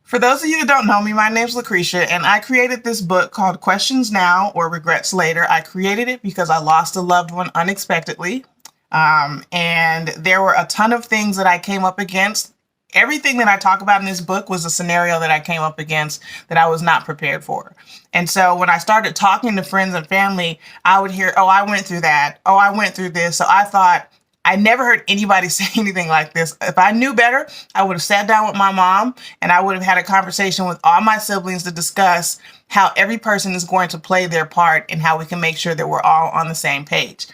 For those of you that don't know me, my name's Lucretia, and I created this book called Questions Now or Regrets Later. I created it because I lost a loved one unexpectedly. And there were a ton of things that I came up against. Everything that I talk about in this book was a scenario that I came up against that I was not prepared for. And so when I started talking to friends and family, I would hear, oh, I went through that. Oh, I went through this. So I thought, I never heard anybody say anything like this. If I knew better, I would have sat down with my mom and I would have had a conversation with all my siblings to discuss how every person is going to play their part and how we can make sure that we're all on the same page.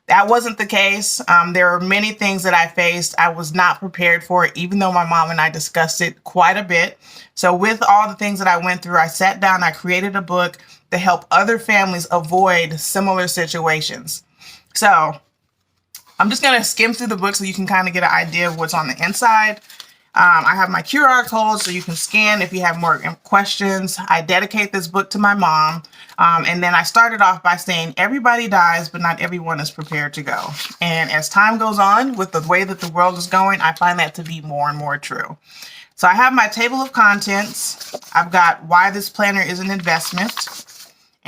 That wasn't the case. There were many things that I faced. I was not prepared for it, even though my mom and I discussed it quite a bit. So with all the things that I went through, I sat down, I created a book to help other families avoid similar situations. So I'm just going to skim through the book so you can kind of get an idea of what's on the inside. I have my QR code so you can scan if you have more questions. I dedicate this book to my mom. And then I started off by saying everybody dies, but not everyone is prepared to go. And as time goes on with the way that the world is going, I find that to be more and more true. So I have my table of contents. I've got why this planner is an investment.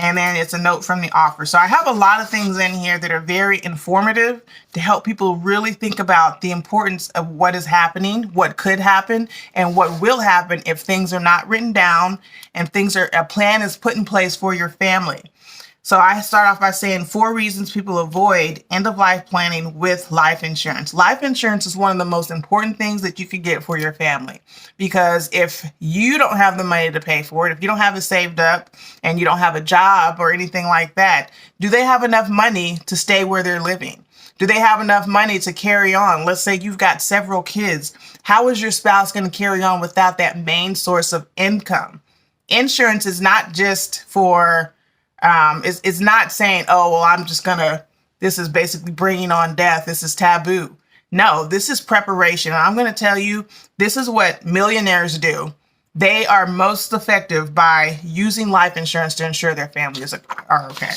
And then it's a note from the author. So I have a lot of things in here that are very informative to help people really think about the importance of what is happening, what could happen, and what will happen if things are not written down and a plan is put in place for your family. So I start off by saying 4 reasons people avoid end-of-life planning with life insurance. Life insurance is one of the most important things that you could get for your family, because if you don't have the money to pay for it, if you don't have it saved up and you don't have a job or anything like that, do they have enough money to stay where they're living? Do they have enough money to carry on? Let's say you've got several kids. How is your spouse going to carry on without that main source of income? Insurance is not just for it's not saying, oh, well, this is basically bringing on death. This is taboo. No, this is preparation. And I'm going to tell you, this is what millionaires do. They are most effective by using life insurance to ensure their families are okay.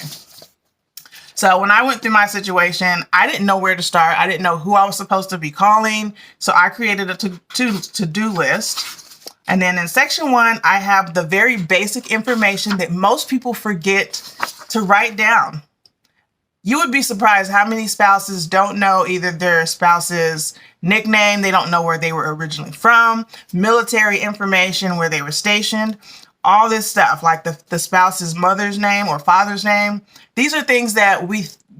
So when I went through my situation, I didn't know where to start. I didn't know who I was supposed to be calling. So I created a to-do list. And then in section 1, I have the very basic information that most people forget to write down. You would be surprised how many spouses don't know either their spouse's nickname, they don't know where they were originally from, military information, where they were stationed, all this stuff, like the spouse's mother's name or father's name. These are things that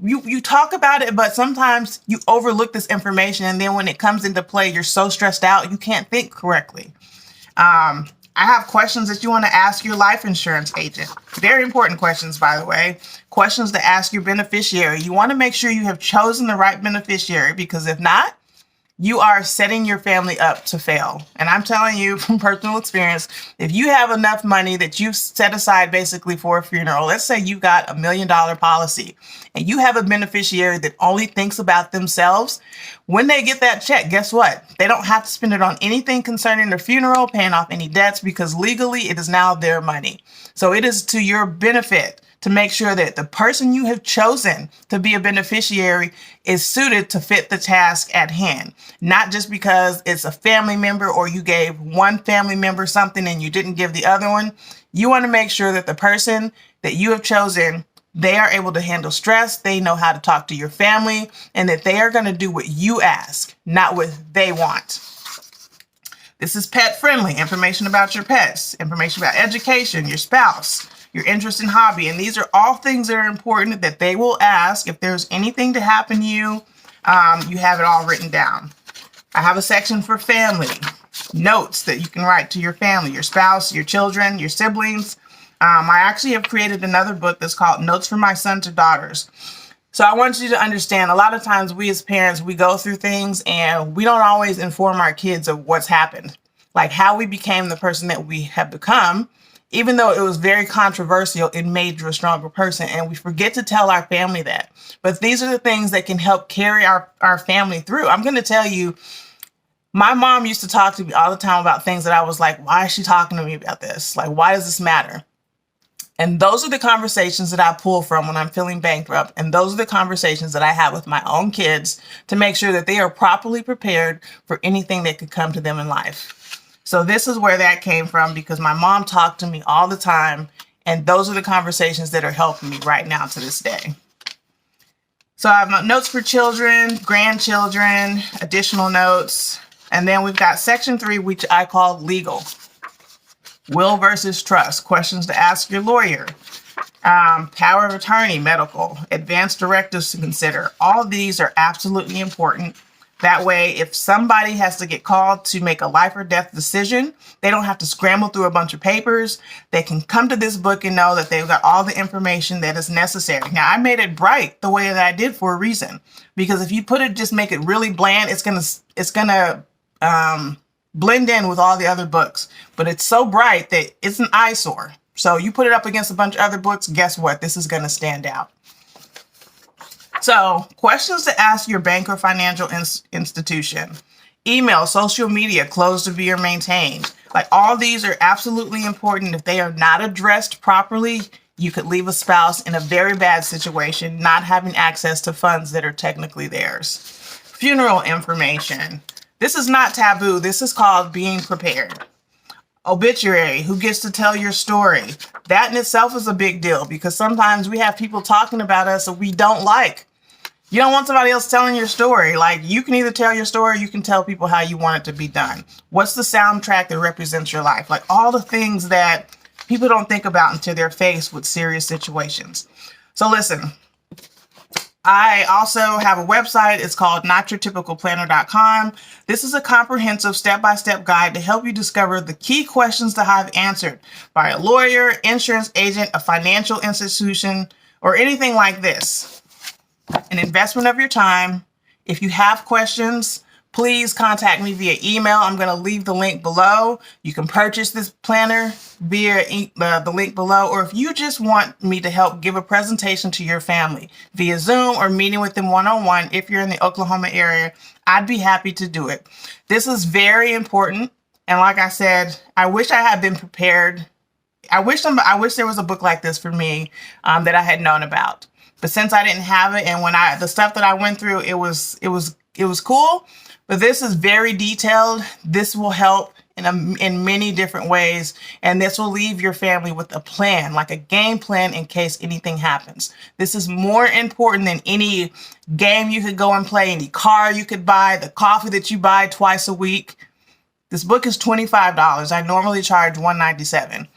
you talk about it, but sometimes you overlook this information. And then when it comes into play, you're so stressed out, you can't think correctly. I have questions that you want to ask your life insurance agent. Very important questions, by the way. Questions to ask your beneficiary. You want to make sure you have chosen the right beneficiary, because if not, you are setting your family up to fail. And I'm telling you from personal experience, if you have enough money that you've set aside basically for a funeral, let's say you've got $1 million policy and you have a beneficiary that only thinks about themselves, when they get that check, guess what? They don't have to spend it on anything concerning their funeral, paying off any debts, because legally it is now their money. So it is to your benefit to make sure that the person you have chosen to be a beneficiary is suited to fit the task at hand. Not just because it's a family member or you gave one family member something and you didn't give the other one. You want to make sure that the person that you have chosen, they are able to handle stress, they know how to talk to your family, and that they are going to do what you ask, not what they want. This is pet friendly, information about your pets, information about education, your spouse, your interest in hobby. And these are all things that are important that they will ask. If there's anything to happen to you, you have it all written down. I have a section for family, notes that you can write to your family, your spouse, your children, your siblings. I actually have created another book that's called Notes from My Sons or Daughters. So I want you to understand, a lot of times we as parents, we go through things and we don't always inform our kids of what's happened, like how we became the person that we have become. Even though it was very controversial, it made you a stronger person. And we forget to tell our family that. But these are the things that can help carry our family through. I'm going to tell you, my mom used to talk to me all the time about things that I was like, why is she talking to me about this? Like, why does this matter? And those are the conversations that I pull from when I'm feeling bankrupt. And those are the conversations that I have with my own kids to make sure that they are properly prepared for anything that could come to them in life. So this is where that came from, because my mom talked to me all the time, and those are the conversations that are helping me right now to this day. So I have my notes for children, grandchildren, additional notes, and then we've got section 3, which I call legal. Will versus trust, questions to ask your lawyer, power of attorney, medical, advanced directives to consider. All these are absolutely important. That way, if somebody has to get called to make a life or death decision, they don't have to scramble through a bunch of papers. They can come to this book and know that they've got all the information that is necessary. Now, I made it bright the way that I did for a reason, because if you just make it really bland, it's gonna blend in with all the other books. But it's so bright that it's an eyesore. So you put it up against a bunch of other books, guess what? This is gonna stand out. So, questions to ask your bank or financial institution. Email, social media, closed to be or maintained. Like, all these are absolutely important. If they are not addressed properly, you could leave a spouse in a very bad situation, not having access to funds that are technically theirs. Funeral information. This is not taboo. This is called being prepared. Obituary, who gets to tell your story. That in itself is a big deal, because sometimes we have people talking about us that we don't like. You don't want somebody else telling your story. Like, you can either tell your story, or you can tell people how you want it to be done. What's the soundtrack that represents your life? Like, all the things that people don't think about until they're faced with serious situations. So listen, I also have a website. It's called notyourtypicalplanner.com. This is a comprehensive step-by-step guide to help you discover the key questions to have answered by a lawyer, insurance agent, a financial institution, or anything like this. An investment of your time. If you have questions, please contact me via email. I'm going to leave the link below. You can purchase this planner via the link below, or if you just want me to help give a presentation to your family via Zoom or meeting with them one-on-one, if you're in the Oklahoma area, I'd be happy to do it. This is very important. And like I said, I wish I had been prepared. I wish there was a book like this for me that I had known about. But since I didn't have it, and the stuff that I went through, it was cool. But this is very detailed. This will help in many different ways, and this will leave your family with a plan, like a game plan in case anything happens. This is more important than any game you could go and play, any car you could buy, the coffee that you buy twice a week. This book is $25. I normally charge $197.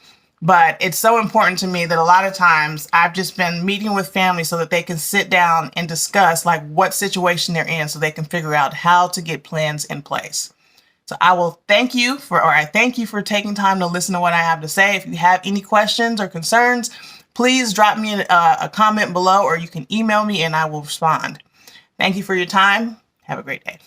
But it's so important to me that a lot of times I've just been meeting with families so that they can sit down and discuss like what situation they're in, so they can figure out how to get plans in place. So I thank you for taking time to listen to what I have to say. If you have any questions or concerns, please drop me a comment below, or you can email me and I will respond. Thank you for your time. Have a great day.